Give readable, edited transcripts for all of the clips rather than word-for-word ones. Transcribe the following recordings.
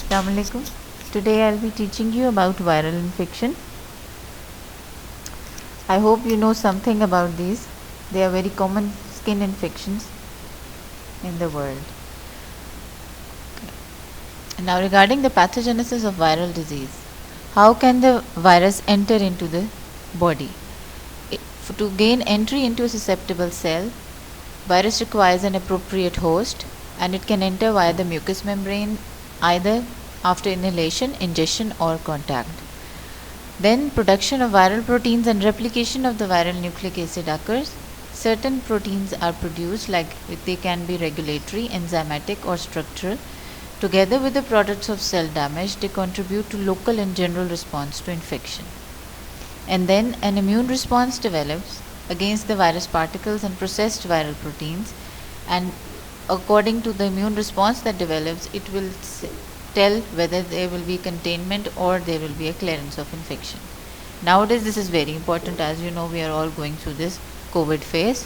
Assalamu alaikum. Today I'll be teaching you about viral infection. I hope you know something about these. They are very common skin infections in the world. Now regarding the pathogenesis of viral disease, how can the virus enter into the body? To gain entry into a susceptible cell, virus requires an appropriate host and it can enter via the mucous membrane either after inhalation, ingestion or contact. Then production of viral proteins and replication of the viral nucleic acid occurs. Certain proteins are produced, like they can be regulatory, enzymatic or structural. Together with the products of cell damage, they contribute to local and general response to infection. And then an immune response develops against the virus particles and processed viral proteins, and according to the immune response that develops, it will tell whether there will be containment or there will be a clearance of infection. Nowadays this is very important. As you know, we are all going through this COVID phase.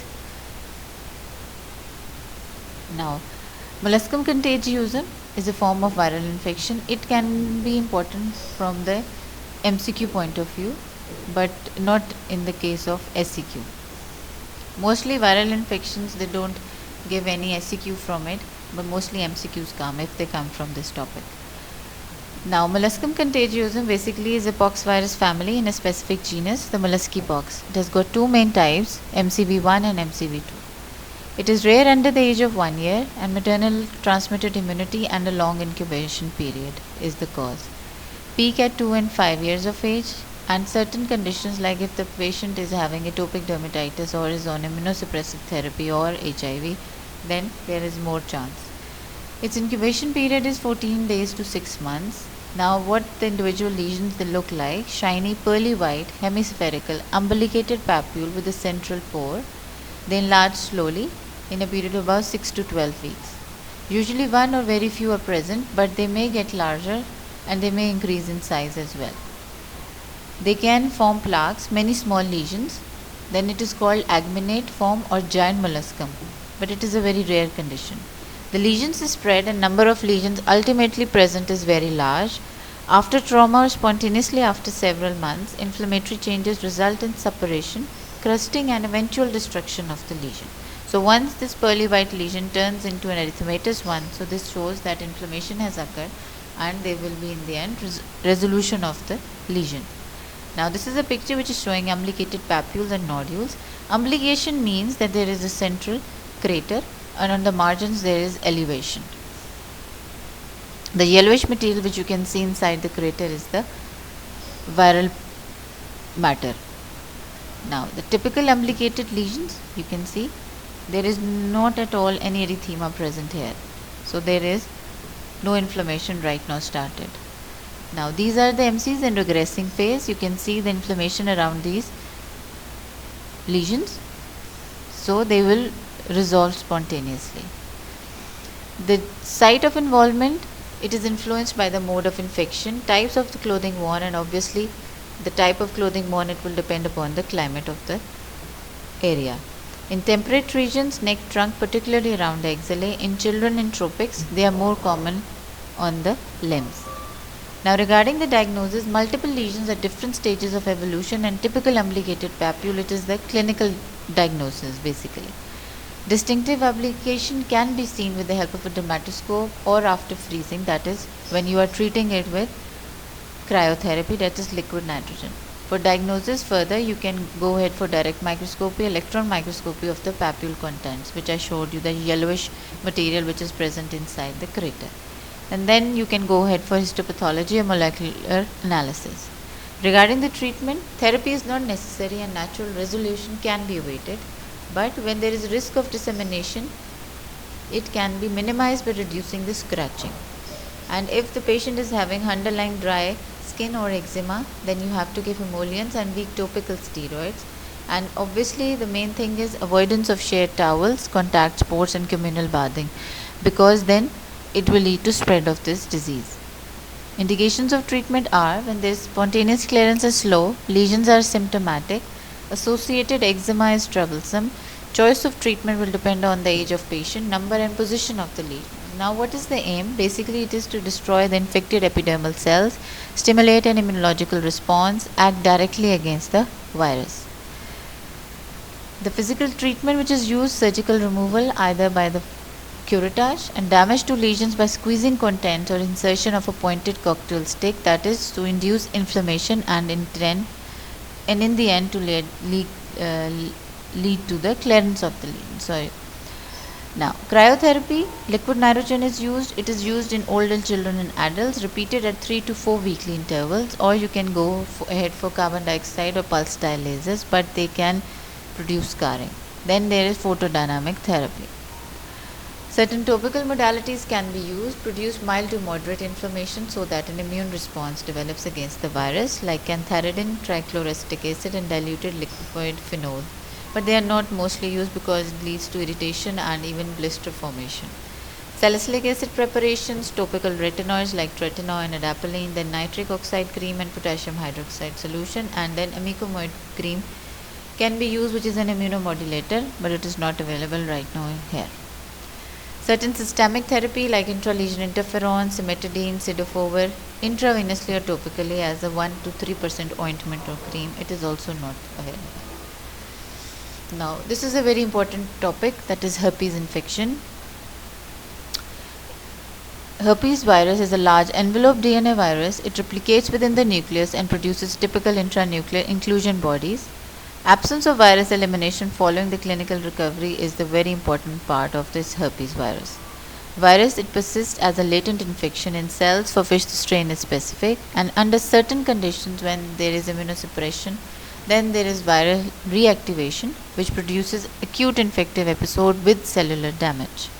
Now, molluscum contagiosum is a form of viral infection. It can be important from the MCQ point of view, but not in the case of SCQ. Mostly viral infections, they don't give any SCQ from it, but mostly MCQs come if they come from this topic. Now, molluscum contagiosum basically is a poxvirus family in a specific genus, the molluscipox. It has got two main types, MCV1 and MCV2. It is rare under the age of 1 year, and maternal transmitted immunity and a long incubation period is the cause. Peak at 2 and 5 years of age, and certain conditions like if the patient is having atopic dermatitis or is on immunosuppressive therapy or HIV, then there is more chance. Its incubation period is 14 days to 6 months. Now what the individual lesions they look like: shiny pearly white, hemispherical, umbilicated papule with a central pore. They enlarge slowly in a period of about 6 to 12 weeks. Usually one or very few are present, but they may get larger and they may increase in size as well. They can form plaques, many small lesions. Then it is called agminate form or giant molluscum, but it is a very rare condition. The lesions is spread and number of lesions ultimately present is very large. After trauma or spontaneously after several months, inflammatory changes result in suppuration, crusting and eventual destruction of the lesion. So once this pearly white lesion turns into an erythematous one, so this shows that inflammation has occurred and there will be in the end resolution of the lesion. Now this is a picture which is showing umbilicated papules and nodules. Umbilication means that there is a central crater and on the margins there is elevation. The yellowish material which you can see inside the crater is the viral matter. Now the typical umbilicated lesions, you can see there is not at all any erythema present here. So there is no inflammation right now started. Now these are the MCs in regressing phase. You can see the inflammation around these lesions. So they will resolve spontaneously. The site of involvement, it is influenced by the mode of infection, types of the clothing worn, and obviously the type of clothing worn, it will depend upon the climate of the area. In temperate regions, neck, trunk, particularly around the axillae. In children in tropics, they are more common on the limbs. Now regarding the diagnosis, multiple lesions at different stages of evolution and typical umbilicated papule, it is the clinical diagnosis basically. Distinctive umbilication can be seen with the help of a dermatoscope or after freezing, that is when you are treating it with cryotherapy, that is liquid nitrogen. For diagnosis further, you can go ahead for direct microscopy, electron microscopy of the papule contents, which I showed you, the yellowish material which is present inside the crater. And then you can go ahead for histopathology or molecular analysis. Regarding the treatment, therapy is not necessary and natural resolution can be awaited, but when there is risk of dissemination, it can be minimized by reducing the scratching. And if the patient is having underlying dry skin or eczema, then you have to give emollients and weak topical steroids. And obviously the main thing is avoidance of shared towels, contact sports and communal bathing, because then it will lead to spread of this disease. Indications of treatment are when there is spontaneous clearance is slow, lesions are symptomatic, associated eczema is troublesome. Choice of treatment will depend on the age of patient, number and position of the lesion. Now, what is the aim? Basically, it is to destroy the infected epidermal cells, stimulate an immunological response, act directly against the virus. The physical treatment which is used, surgical removal either by the curettage, and damage to lesions by squeezing content or insertion of a pointed cocktail stick, that is to induce inflammation and in the end to lead to the clearance of the lesion. Now, cryotherapy, liquid nitrogen is used. It is used in older children and adults, repeated at 3 to 4 weekly intervals, or you can go ahead for carbon dioxide or pulse dye lasers, but they can produce scarring. Then there is photodynamic therapy. Certain topical modalities can be used, produce mild to moderate inflammation so that an immune response develops against the virus, like cantharidin, trichloroacetic acid, and diluted liquid phenol. But they are not mostly used because it leads to irritation and even blister formation. Salicylic acid preparations, topical retinoids like tretinoin and adapalene, then nitric oxide cream and potassium hydroxide solution, and then amikomycin cream can be used, which is an immunomodulator, but it is not available right now here. Certain systemic therapy like intralesion interferon, cimetidine, cidofovir, intravenously or topically as a 1 to 3% ointment or cream, it is also not available. Now, this is a very important topic, that is herpes infection. Herpes virus is a large enveloped DNA virus. It replicates within the nucleus and produces typical intranuclear inclusion bodies. Absence of virus elimination following the clinical recovery is the very important part of this herpes virus. Virus, it persists as a latent infection in cells for which the strain is specific, and under certain conditions when there is immunosuppression, then there is viral reactivation which produces acute infective episode with cellular damage.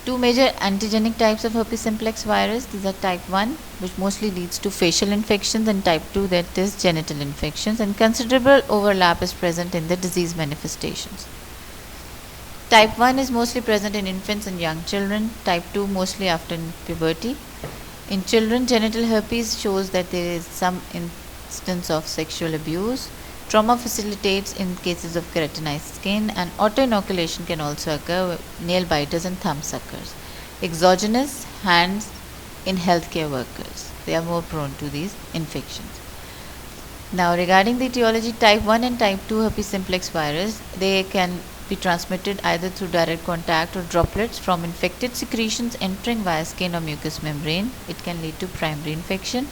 Two major antigenic types of herpes simplex virus. These are type 1, which mostly leads to facial infections, and type 2, that is genital infections, and considerable overlap is present in the disease manifestations. Type 1 is mostly present in infants and young children, type 2 mostly after puberty. In children, genital herpes shows that there is some instance of sexual abuse. Trauma facilitates in cases of keratinized skin, and autoinoculation can also occur with nail biters and thumb suckers. Exogenous hands in healthcare workers. They are more prone to these infections. Now, regarding the etiology, type 1 and type 2 herpes simplex virus, they can be transmitted either through direct contact or droplets from infected secretions entering via skin or mucous membrane. It can lead to primary infection.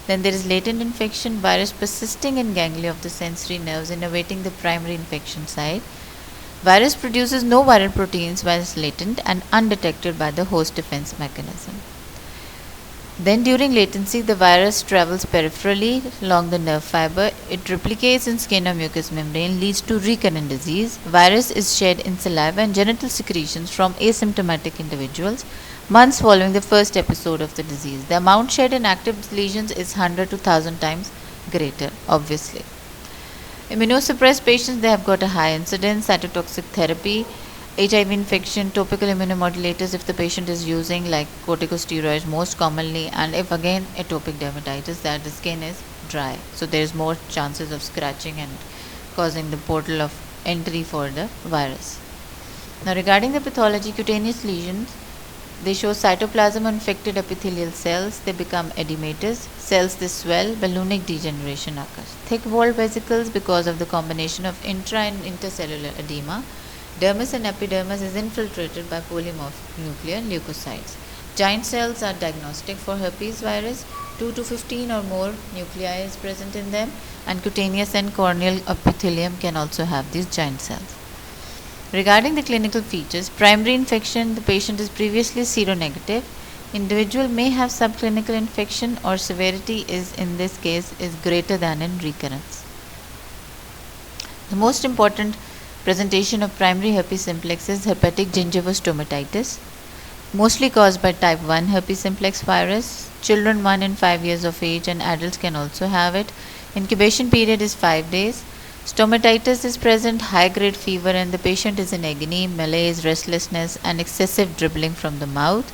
Then there is latent infection, virus persisting in ganglia of the sensory nerves and awaiting the primary infection site. Virus produces no viral proteins while latent and undetected by the host defense mechanism. Then during latency, the virus travels peripherally along the nerve fiber. It replicates in skin or mucous membrane, leads to recurrent disease. Virus is shed in saliva and genital secretions from asymptomatic individuals months following the first episode of the disease. The amount shed in active lesions is 100 to 1000 times greater, obviously. Immunosuppressed patients, they have got a high incidence. Cytotoxic therapy, HIV infection, topical immunomodulators if the patient is using, like corticosteroids most commonly, and if again atopic dermatitis, that the skin is dry, so there is more chances of scratching and causing the portal of entry for the virus. Now, regarding the pathology, cutaneous lesions, they show cytoplasm of infected epithelial cells. They become edematous. Cells, they swell. Ballonic degeneration occurs. Thick walled vesicles because of the combination of intra and intercellular edema. Dermis and epidermis is infiltrated by polymorphic leukocytes. Giant cells are diagnostic for herpes virus. 2 to 15 or more nuclei is present in them, and cutaneous and corneal epithelium can also have these giant cells. Regarding the clinical features, primary infection, the patient is previously seronegative. Individual may have subclinical infection, or severity is in this case is greater than in recurrence. The most important presentation of primary herpes simplex is herpetic gingivostomatitis, mostly caused by type 1 herpes simplex virus. Children 1 and 5 years of age and adults can also have it. Incubation period is 5 days. Stomatitis is present, high-grade fever, and the patient is in agony, malaise, restlessness, and excessive dribbling from the mouth.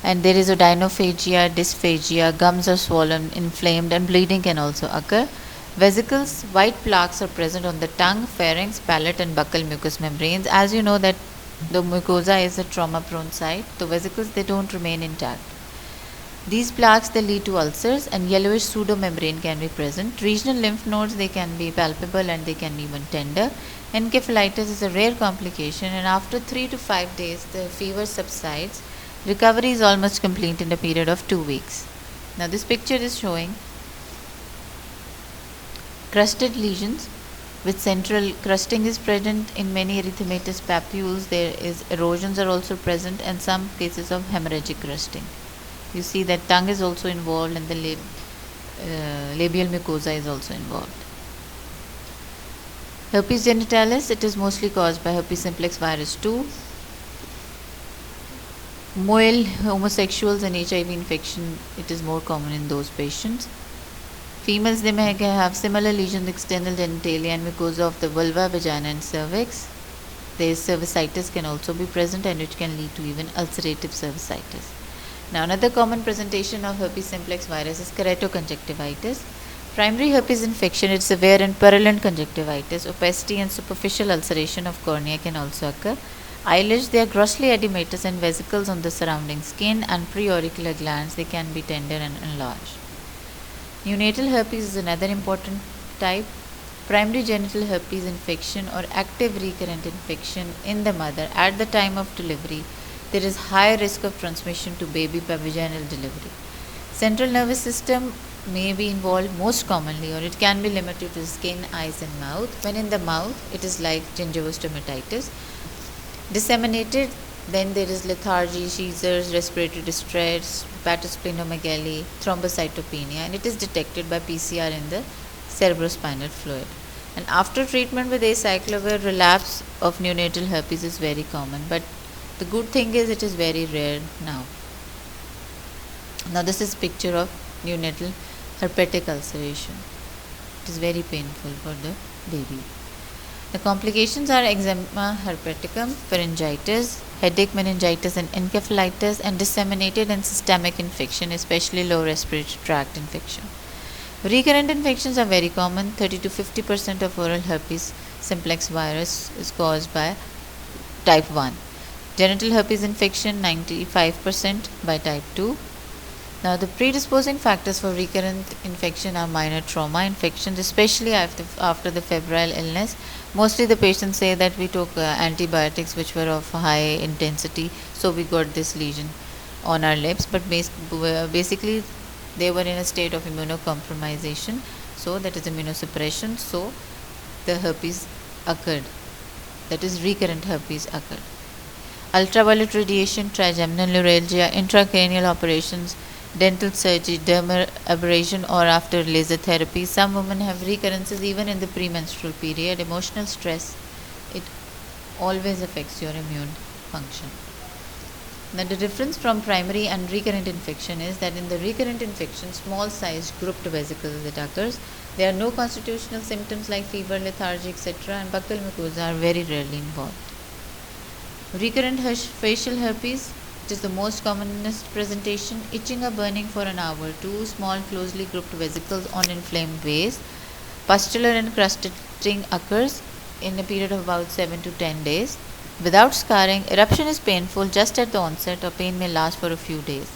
And there is odynophagia, dysphagia, gums are swollen, inflamed, and bleeding can also occur. Vesicles, white plaques are present on the tongue, pharynx, palate, and buccal mucous membranes. As you know that The mucosa is a trauma-prone site. The vesicles, they don't remain intact. These plaques, they lead to ulcers, and yellowish pseudomembrane can be present. Regional lymph nodes, they can be palpable and they can be even tender. Encephalitis is a rare complication, and after 3 to 5 days, the fever subsides. Recovery is almost complete in a period of 2 weeks. Now, this picture is showing crusted lesions with central crusting is present in many erythematous papules. There is erosions are also present, and some cases of hemorrhagic crusting. You see that tongue is also involved, and the labial mucosa is also involved. Herpes genitalis, it is mostly caused by herpes simplex virus 2. Male homosexuals and HIV infection, it is more common in those patients. Females, they may have similar lesions external genitalia and mucosa of the vulva, vagina and cervix. Their cervicitis can also be present, and which can lead to even ulcerative cervicitis. Now, another common presentation of herpes simplex virus is keratoconjunctivitis. Primary herpes infection is severe and purulent conjunctivitis. Opacity and superficial ulceration of cornea can also occur. Eyelids, they are grossly edematous, and vesicles on the surrounding skin and preauricular glands, they can be tender and enlarged. Neonatal herpes is another important type. Primary genital herpes infection or active recurrent infection in the mother at the time of delivery. There is high risk of transmission to baby by vaginal delivery. Central nervous system may be involved most commonly, or it can be limited to skin, eyes and mouth. When in the mouth, it is like gingivostomatitis. Disseminated, then there is lethargy, seizures, respiratory distress, hepatosplenomegaly, thrombocytopenia, and it is detected by PCR in the cerebrospinal fluid. And after treatment with acyclovir, relapse of neonatal herpes is very common, but the good thing is it is very rare now. Now this is picture of neonatal herpetic ulceration. It is very painful for the baby. The complications are eczema herpeticum, pharyngitis, headache, meningitis and encephalitis, and disseminated and systemic infection, especially lower respiratory tract infection. Recurrent infections are very common. 30 to 50% of oral herpes simplex virus is caused by type 1. Genital herpes infection 95% by type 2. Now, the predisposing factors for recurrent infection are minor trauma infections, especially after the febrile illness. Mostly the patients say that we took antibiotics which were of high intensity, so we got this lesion on our lips. But basically, they were in a state of immunocompromisation, so that is immunosuppression. So, the herpes occurred, that is recurrent herpes occurred. Ultraviolet radiation, trigeminal neuralgia, intracranial operations, dental surgery, dermal abrasion, or after laser therapy. Some women have recurrences even in the premenstrual period. Emotional stress, it always affects your immune function. Now, the difference from primary and recurrent infection is that in the recurrent infection, small sized grouped vesicles that occurs. There are no constitutional symptoms like fever, lethargy, etc., and buccal mucosa are very rarely involved. Recurrent facial herpes, it is the most commonest presentation. Itching or burning for an hour. Two small closely grouped vesicles on inflamed base. Pustular and crusting occurs in a period of about 7 to 10 days. Without scarring, eruption is painful just at the onset, or pain may last for a few days.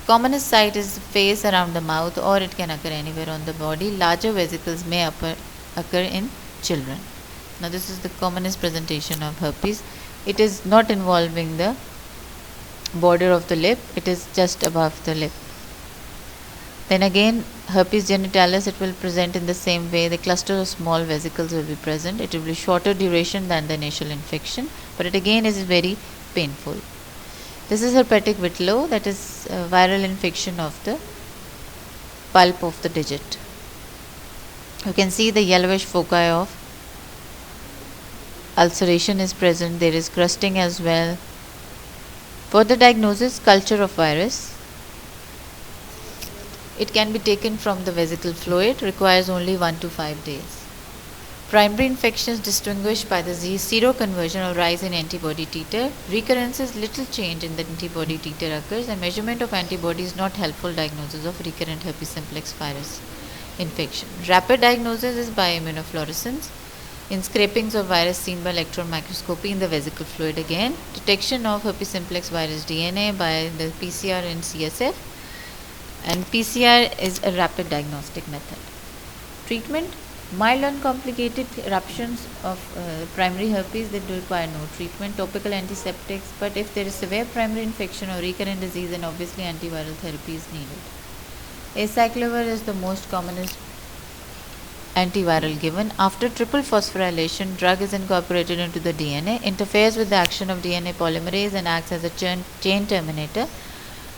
Commonest site is face around the mouth, or it can occur anywhere on the body. Larger vesicles may occur in children. Now, this is the commonest presentation of herpes. It is not involving the border of the lip, it is just above the lip. Then again, herpes genitalis, it will present in the same way. The cluster of small vesicles will be present. It will be shorter duration than the initial infection, but it again is very painful. This is herpetic vitiligo, that is a viral infection of the pulp of the digit. You can see the yellowish foci of ulceration is present. There is crusting as well. For the diagnosis, culture of virus. It can be taken from the vesicle fluid, requires only 1 to 5 days. Primary infections distinguished by the seroconversion or rise in antibody titer. Recurrences, little change in the antibody titer occurs, and measurement of antibody is not helpful diagnosis of recurrent herpes simplex virus infection. Rapid diagnosis is by immunofluorescence. in scrapings of virus seen by electron microscopy in the vesical fluid again, detection of herpes simplex virus DNA by the PCR and CSF, and PCR is a rapid diagnostic method. Treatment: mild uncomplicated eruptions of primary herpes that require no treatment, topical antiseptics, but if there is severe primary infection or recurrent disease, then obviously antiviral therapy is needed. Acyclovir is the most commonest antiviral given. After triple phosphorylation, drug is incorporated into the DNA, interferes with the action of DNA polymerase and acts as a chain terminator.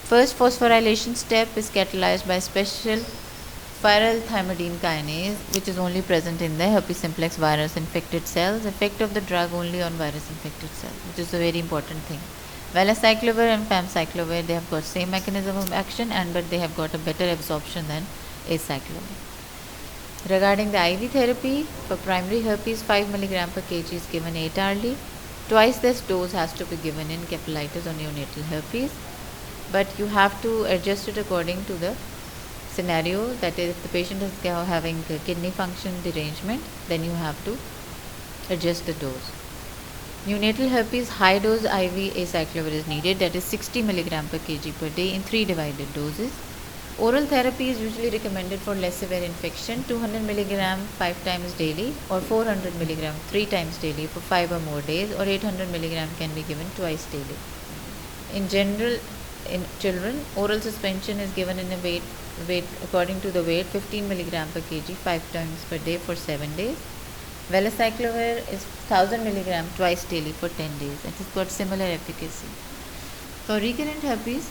First phosphorylation step is catalyzed by special pyrrolthymidine kinase, which is only present in the herpes simplex virus infected cells. Effect of the drug only on virus infected cells, which is a very important thing. Valacyclovir and famciclovir, they have got same mechanism of action, but they have got a better absorption than acyclovir. Regarding the IV therapy, for primary herpes, 5 mg per kg is given 8 hourly. Twice this dose has to be given in encephalitis or neonatal herpes, but you have to adjust it according to the scenario. That is, if the patient is having kidney function derangement, then you have to adjust the dose. Neonatal herpes, high dose IV acyclovir is needed, that is 60 mg per kg per day in 3 divided doses. Oral therapy is usually recommended for less severe infection, 200 mg 5 times daily or 400 mg 3 times daily for 5 or more days, or 800 mg can be given twice daily. In general, in children, oral suspension is given in a weight according to the weight, 15 mg per kg 5 times per day for 7 days. Valacyclovir is 1000 mg twice daily for 10 days. It has got similar efficacy. For recurrent herpes,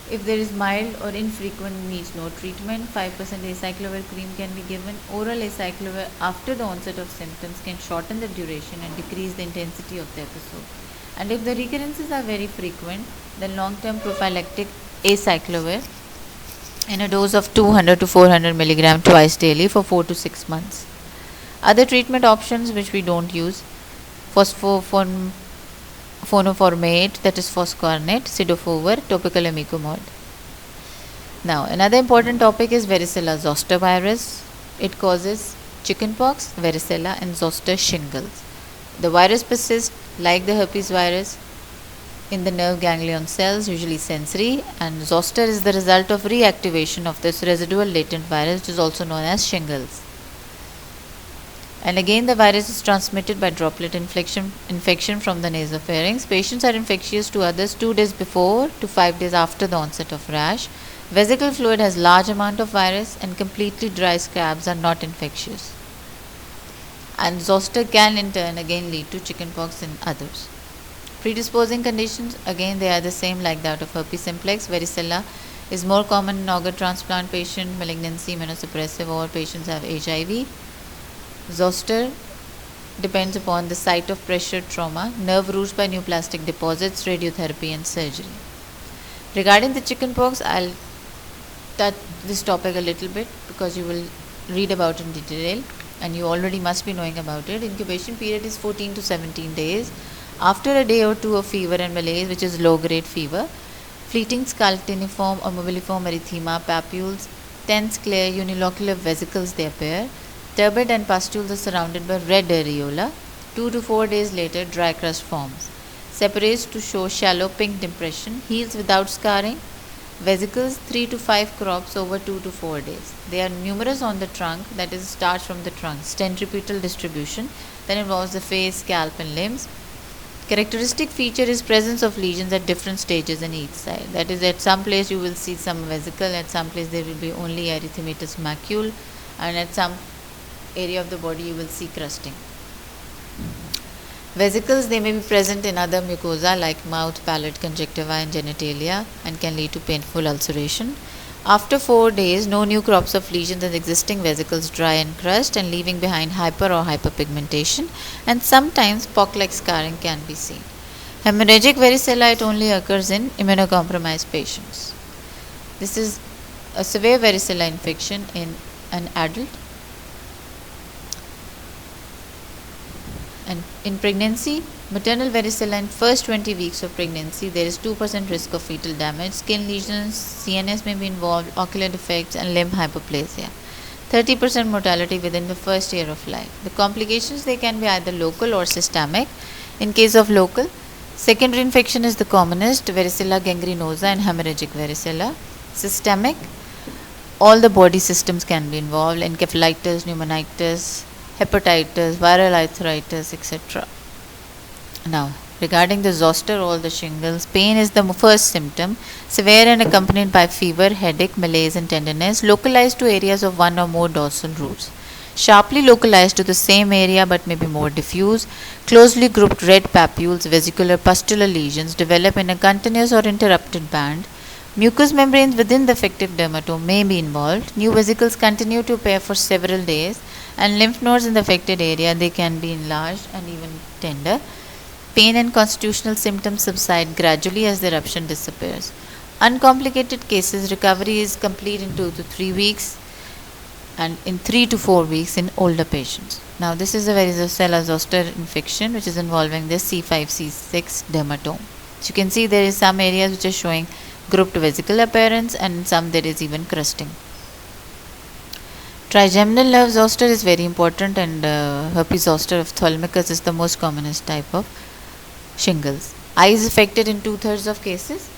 if there is mild or infrequent, needs no treatment, 5% acyclovir cream can be given. Oral acyclovir after the onset of symptoms can shorten the duration and decrease the intensity of the episode. And if the recurrences are very frequent, then long-term prophylactic acyclovir in a dose of 200 to 400 mg twice daily for 4 to 6 months. Other treatment options which we don't use: phosphoformate, that is Foscarnet, Cidofovir, topical imiquimod. Now, another important topic is varicella zoster virus. It causes chickenpox, varicella, and zoster shingles. The virus persists like the herpes virus in the nerve ganglion cells, usually sensory, and zoster is the result of reactivation of this residual latent virus, which is also known as shingles. And again, the virus is transmitted by droplet infection from the nasopharynx. Patients are infectious to others 2 days before to 5 days after the onset of rash. Vesical fluid has large amount of virus, and completely dry scabs are not infectious. And zoster can in turn again lead to chickenpox in others. Predisposing conditions, again they are the same like that of herpes simplex. Varicella is more common in organ transplant patient, malignancy, immunosuppressive, or patients have HIV. Zoster depends upon the site of pressure trauma, nerve roots by neoplastic deposits, radiotherapy, and surgery. Regarding the chickenpox, I'll touch this topic a little bit because you will read about it in detail and you already must be knowing about it. Incubation period is 14 to 17 days. After a day or two of fever and malaise, which is low grade fever, fleeting scaltiniform or mobiliform erythema, papules, tense clear unilocular vesicles they appear. Turbid and pustules are surrounded by red areola. 2 to 4 days later, dry crust forms. Separates to show shallow pink depression. Heals without scarring. Vesicles 3 to 5 crops over 2 to 4 days. They are numerous on the trunk, that is, starts from the trunk. Centripetal distribution that involves the face, scalp, and limbs. Characteristic feature is presence of lesions at different stages in each side. That is, at some place you will see some vesicle, at some place there will be only erythematous macule, and at some area of the body you will see crusting. Vesicles, they may be present in other mucosa like mouth, palate, conjunctiva, and genitalia, and can lead to painful ulceration. After 4 days, no new crops of lesions in existing vesicles dry and crust, and leaving behind hyper or hyperpigmentation, and sometimes pock-like scarring can be seen. Hemorrhagic varicella, it only occurs in immunocompromised patients. This is a severe varicella infection in an adult. And in pregnancy, maternal varicella in first 20 weeks of pregnancy, there is 2% risk of fetal damage. Skin lesions, CNS may be involved, ocular defects, and limb hyperplasia. 30% mortality within the first year of life. The complications, they can be either local or systemic. In case of local, secondary infection is the commonest, varicella gangrenosa and hemorrhagic varicella. Systemic, all the body systems can be involved: encephalitis, pneumonitis, hepatitis, viral arthritis, etc. Now, regarding the zoster or the shingles, pain is the first symptom, severe and accompanied by fever, headache, malaise, and tenderness, localized to areas of one or more dorsal roots. Sharply localized to the same area but may be more diffuse, closely grouped red papules, vesicular pustular lesions develop in a continuous or interrupted band. Mucous membranes within the affected dermatome may be involved. New vesicles continue to appear for several days, and lymph nodes in the affected area, they can be enlarged and even tender. Pain and constitutional symptoms subside gradually as the eruption disappears. Uncomplicated cases, recovery is complete in 2 to 3 weeks and in 3 to 4 weeks in older patients. Now, this is a varicella zoster infection which is involving the C5C6 dermatome. So, you can see there is some areas which are showing grouped vesicle appearance, and in some there is even crusting. Trigeminal nerve zoster is very important, and herpes zoster ophthalmicus is the most commonest type of shingles. Eye is affected in 2/3 of cases.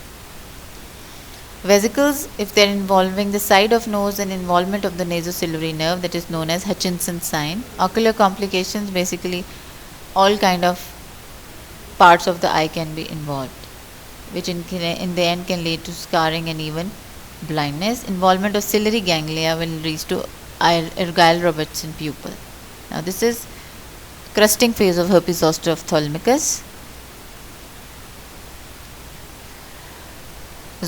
Vesicles, if they are involving the side of nose and involvement of the nasociliary nerve, that is known as Hutchinson sign. Ocular complications, basically all kind of parts of the eye can be involved, which in the end can lead to scarring and even blindness. Involvement of ciliary ganglia will lead to Argyll-Robertson pupil. Now, this is crusting phase of herpes zoster ophthalmicus.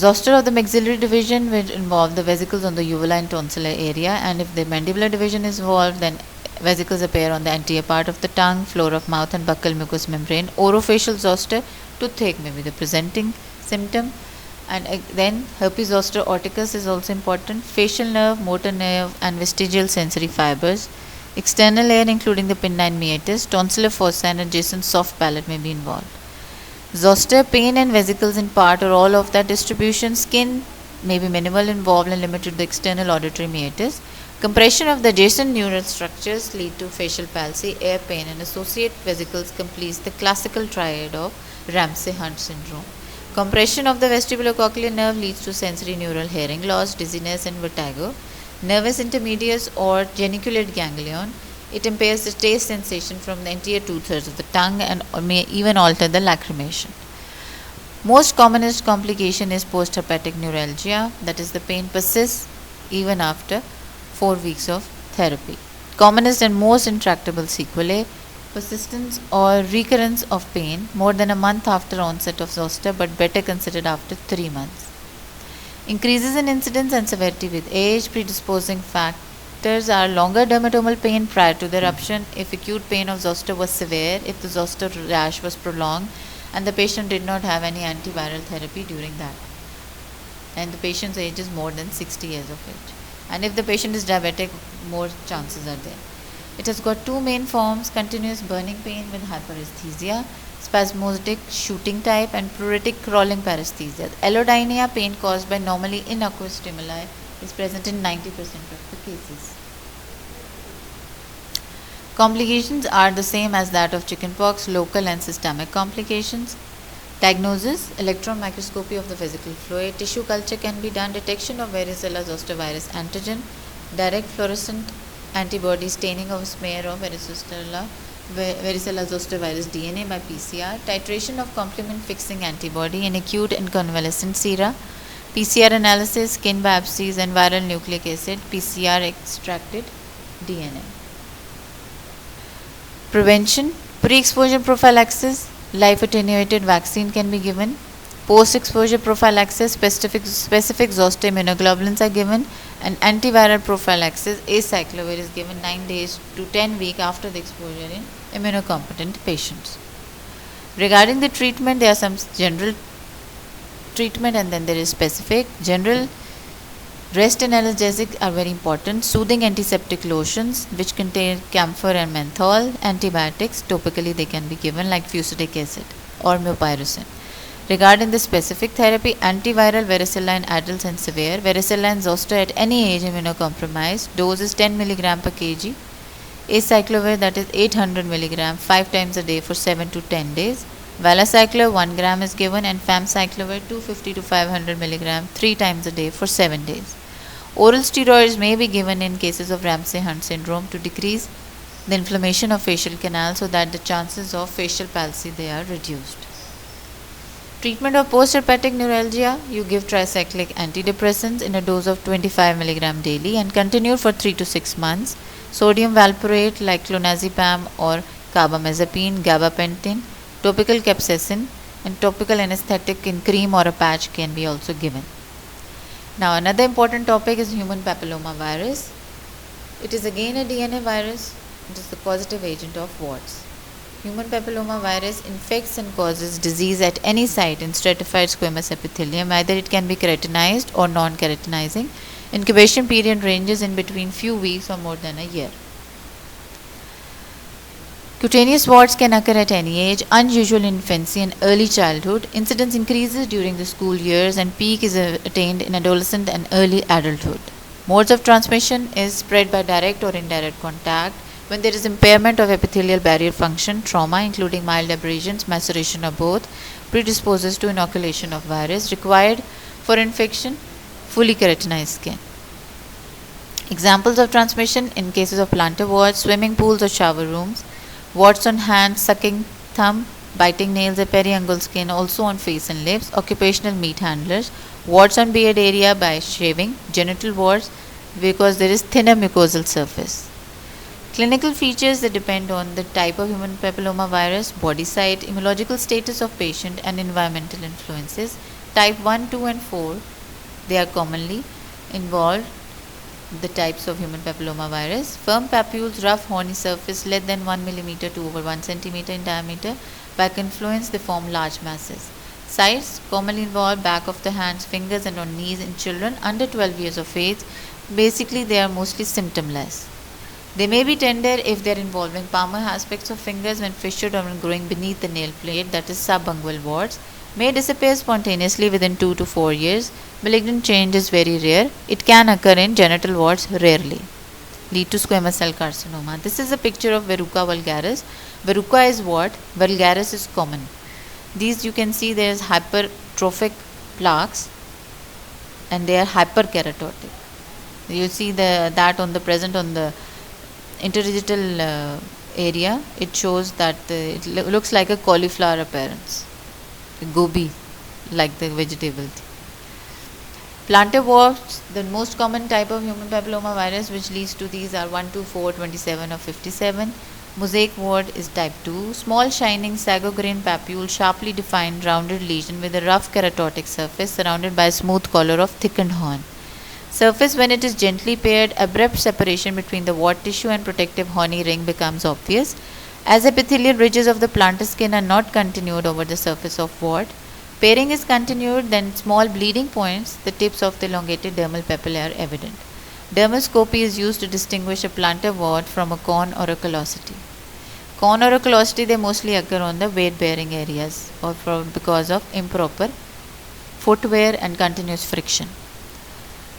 Zoster of the maxillary division will involve the vesicles on the uvula and tonsillar area, and if the mandibular division is involved, then vesicles appear on the anterior part of the tongue, floor of mouth, and buccal mucous membrane. Orofacial zoster, toothache may be the presenting symptom, and then herpes zoster orticus is also important. Facial nerve, motor nerve, and vestigial sensory fibers. External layer including the pennine meatus, tonsillar fossa, and adjacent soft palate may be involved. Zoster, pain and vesicles in part or all of that distribution. Skin may be minimal, involved, and limited to the external auditory meatus. Compression of the adjacent neural structures lead to facial palsy, ear pain, and associate vesicles completes the classical triad of Ramsay-Hunt syndrome. Compression of the vestibulocochlear nerve leads to sensory neural hearing loss, dizziness, and vertigo. Nervus intermedius or geniculate ganglion, it impairs the taste sensation from the anterior 2/3 of the tongue and may even alter the lacrimation. Most commonest complication is post-herpetic neuralgia, that is, the pain persists even after 4 weeks of therapy. Commonest and most intractable sequelae: persistence or recurrence of pain more than a month after onset of zoster, but better considered after 3 months. Increases in incidence and severity with age. Predisposing factors are longer dermatomal pain prior to the eruption, if acute pain of zoster was severe, if the zoster rash was prolonged, and the patient did not have any antiviral therapy during that, and the patient's age is more than 60 years of age, and if the patient is diabetic, more chances are there. It has got two main forms: continuous burning pain with hyperesthesia, spasmodic shooting type, and pruritic crawling paresthesia. Allodynia, pain caused by normally innocuous stimuli, is present in 90% of the cases. Complications are the same as that of chickenpox, local and systemic complications. Diagnosis: electron microscopy of the vesical fluid. Tissue culture can be done. Detection of varicella zoster virus antigen. Direct fluorescent antibody staining of smear of varicella zoster virus DNA by PCR. Titration of complement fixing antibody in acute and convalescent sera. PCR analysis, skin biopsies, and viral nucleic acid PCR extracted DNA. Prevention: pre-exposure prophylaxis, life attenuated vaccine can be given. Post-exposure prophylaxis, specific zoster immunoglobulins are given, and antiviral prophylaxis, acyclovir, is given 9 days to 10 weeks after the exposure in immunocompetent patients. Regarding the treatment, there are some general treatment and then there is specific. General: rest and analgesic are very important. Soothing antiseptic lotions which contain camphor and menthol. Antibiotics, topically they can be given like fusidic acid or mupirocin. Regarding the specific therapy, antiviral varicella in adults and severe, varicella and zoster at any age immunocompromised, dose is 10 mg per kg. Acyclovir, that is 800 mg 5 times a day for 7 to 10 days. Valacyclovir 1 gram is given, and famciclovir 250 to 500 mg 3 times a day for 7 days. Oral steroids may be given in cases of Ramsay-Hunt syndrome to decrease the inflammation of facial canal so that the chances of facial palsy they are reduced. Treatment of postherpetic neuralgia, you give tricyclic antidepressants in a dose of 25 mg daily and continue for 3 to 6 months. Sodium valproate like clonazepam or carbamazepine, gabapentin, topical capsaicin, and topical anesthetic in cream or a patch can be also given. Now another important topic is human papilloma virus. It is again a DNA virus. It is the causative agent of warts. Human papilloma virus infects and causes disease at any site in stratified squamous epithelium. Either it can be keratinized or non-keratinizing. Incubation period ranges in between few weeks or more than a year. Cutaneous warts can occur at any age, unusual in infancy and early childhood. Incidence increases during the school years and peak is attained in adolescent and early adulthood. Modes of transmission is spread by direct or indirect contact. When there is impairment of epithelial barrier function, trauma including mild abrasions, maceration or both, predisposes to inoculation of virus required for infection, fully keratinized skin. Examples of transmission in cases of plantar warts, swimming pools or shower rooms, warts on hands, sucking thumb, biting nails or periungual skin, also on face and lips, occupational meat handlers, warts on beard area by shaving, genital warts because there is thinner mucosal surface. Clinical features that depend on the type of human papilloma virus, body site, immunological status of patient and environmental influences. Type 1, 2 and 4, they are commonly involved, the types of human papilloma virus. Firm papules, rough horny surface less than 1 mm to over 1 cm in diameter. By confluence they form large masses. Sites commonly involve back of the hands, fingers and on knees in children under 12 years of age. Basically they are mostly symptomless. They may be tender if they are involving palmar aspects of fingers when fissured or when growing beneath the nail plate, that is subungual warts. May disappear spontaneously within 2 to 4 years. Malignant change is very rare. It can occur in genital warts rarely. Lead to squamous cell carcinoma. This is a picture of verruca vulgaris. Verruca is what? Vulgaris is common. These you can see there is hypertrophic plaques and they are hyperkeratotic. You see that on the present on the interdigital area, it shows that it looks like a cauliflower appearance, gobi, like the vegetable. Plantar warts, the most common type of human papilloma virus which leads to these are 1, 2, 4, 27 or 57. Mosaic wart is type 2, small shining sago-grain papule, sharply defined rounded lesion with a rough keratotic surface surrounded by a smooth collar of thickened horn. Surface when it is gently paired, abrupt separation between the wart tissue and protective horny ring becomes obvious. As epithelial ridges of the plantar skin are not continued over the surface of wart, pairing is continued, then small bleeding points, the tips of the elongated dermal papillae are evident. Dermoscopy is used to distinguish a plantar wart from a cone or a callosity. Cone or a callosity, they mostly occur on the weight bearing areas or because of improper footwear and continuous friction.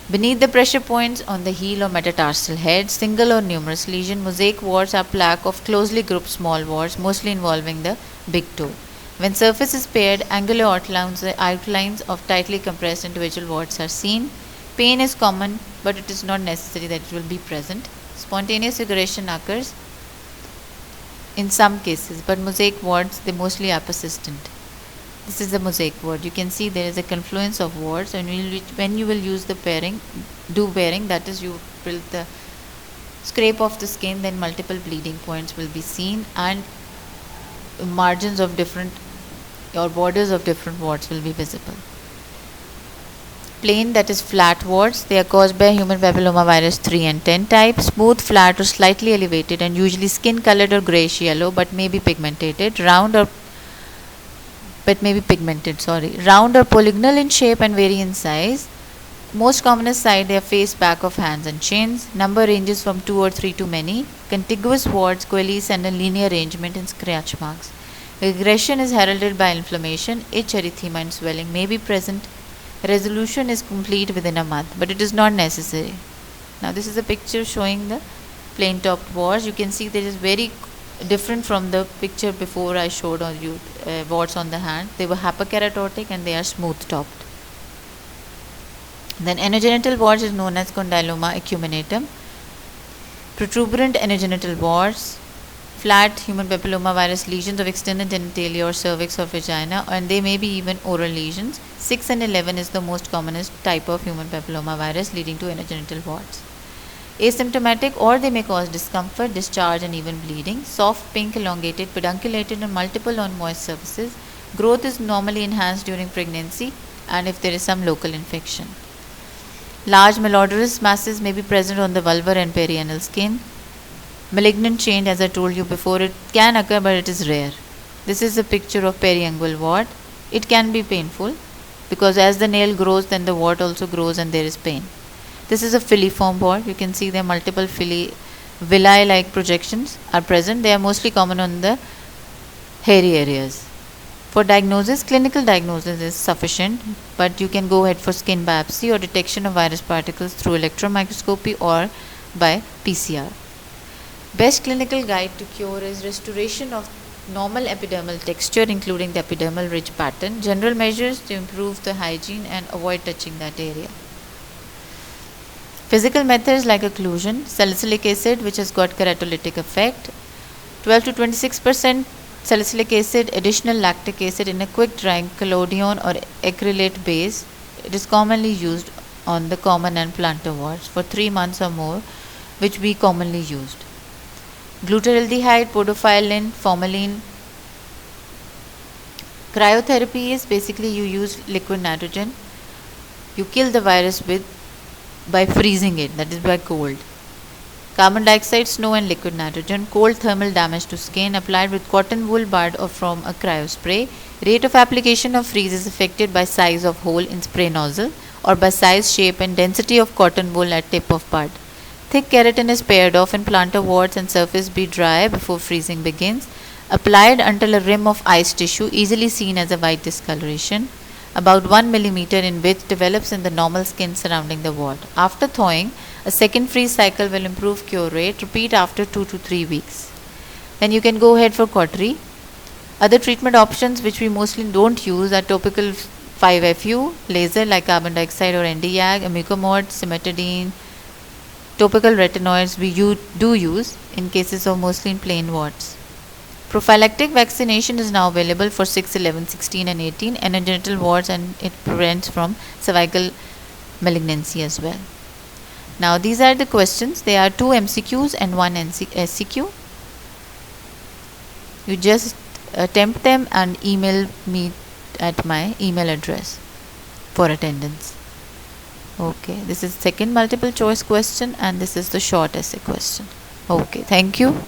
Beneath the pressure points on the heel or metatarsal head, single or numerous lesion, mosaic warts are plaque of closely grouped small warts, mostly involving the big toe. When surface is paired, angular outlines of tightly compressed individual warts are seen. Pain is common, but it is not necessary that it will be present. Spontaneous regression occurs in some cases, but mosaic warts, they mostly are persistent. This is the mosaic wart. You can see there is a confluence of warts, and when you will use the pairing, that is, you will the scrape off the skin, then multiple bleeding points will be seen, and margins of different or borders of different warts will be visible. Plain, that is flat warts, they are caused by human papilloma virus 3 and 10 type. Smooth, flat or slightly elevated and usually skin colored or grayish yellow, but may be pigmented. Round or polygonal in shape and vary in size. Most commonest site, they are face, back of hands and chins. Number ranges from 2 or 3 to many. Contiguous warts coalesce and a linear arrangement in scratch marks. Regression is heralded by inflammation, itch, erythema, and swelling may be present. Resolution is complete within a month, but it is not necessary. Now, this is a picture showing the plain topped warts. You can see there is very different from the picture before I showed on you warts on the hand. They were hyperkeratotic and they are smooth topped. Then anogenital warts is known as condyloma acuminatum. Protuberant anogenital warts, flat human papillomavirus lesions of extended genitalia or cervix or vagina, and they may be even oral lesions. 6 and 11 is the most commonest type of human papillomavirus leading to anogenital warts. Asymptomatic, or they may cause discomfort, discharge, and even bleeding. Soft, pink, elongated, pedunculated, and multiple on moist surfaces. Growth is normally enhanced during pregnancy and if there is some local infection. Large malodorous masses may be present on the vulvar and perianal skin. Malignant change, as I told you before, it can occur but it is rare. This is a picture of periungual wart. It can be painful because as the nail grows, then the wart also grows and there is pain. This is a filiform wart. You can see there are multiple villi-like projections are present. They are mostly common on the hairy areas. For diagnosis, clinical diagnosis is sufficient, but you can go ahead for skin biopsy or detection of virus particles through electron microscopy or by PCR. Best clinical guide to cure is restoration of normal epidermal texture, including the epidermal ridge pattern, general measures to improve the hygiene and avoid touching that area. Physical methods like occlusion, salicylic acid, which has got keratolytic effect, 12 to 26% salicylic acid, additional lactic acid in a quick drying collodion or acrylate base. It is commonly used on the common and plantar warts for 3 months or more, which we commonly used. Glutaraldehyde, podophyllin, formalin. Cryotherapy is basically you use liquid nitrogen. You kill the virus by freezing it, that is by cold. Carbon dioxide, snow and liquid nitrogen. Cold thermal damage to skin applied with cotton wool bud or from a cryospray. Rate of application of freeze is affected by size of hole in spray nozzle or by size, shape and density of cotton wool at tip of bud. Thick keratin is paired off in plantar warts and surface be dry before freezing begins. Applied until a rim of ice tissue easily seen as a white discoloration about 1 millimeter in width develops in the normal skin surrounding the wart. After thawing, a second freeze cycle will improve cure rate. Repeat after 2 to 3 weeks. Then you can go ahead for cautery. Other treatment options which we mostly don't use are topical 5-FU, laser like carbon dioxide or Nd:YAG, imiquimod, cimetidine. Topical retinoids we do use in cases of mostly in plain warts. Prophylactic vaccination is now available for 6, 11, 16 and 18 anogenital warts, and it prevents from cervical malignancy as well. Now these are the questions. There are 2 MCQs and 1 SCQ. You just attempt them and email me at my email address for attendance. Okay, this is second multiple choice question and this is the short essay question. Okay, thank you.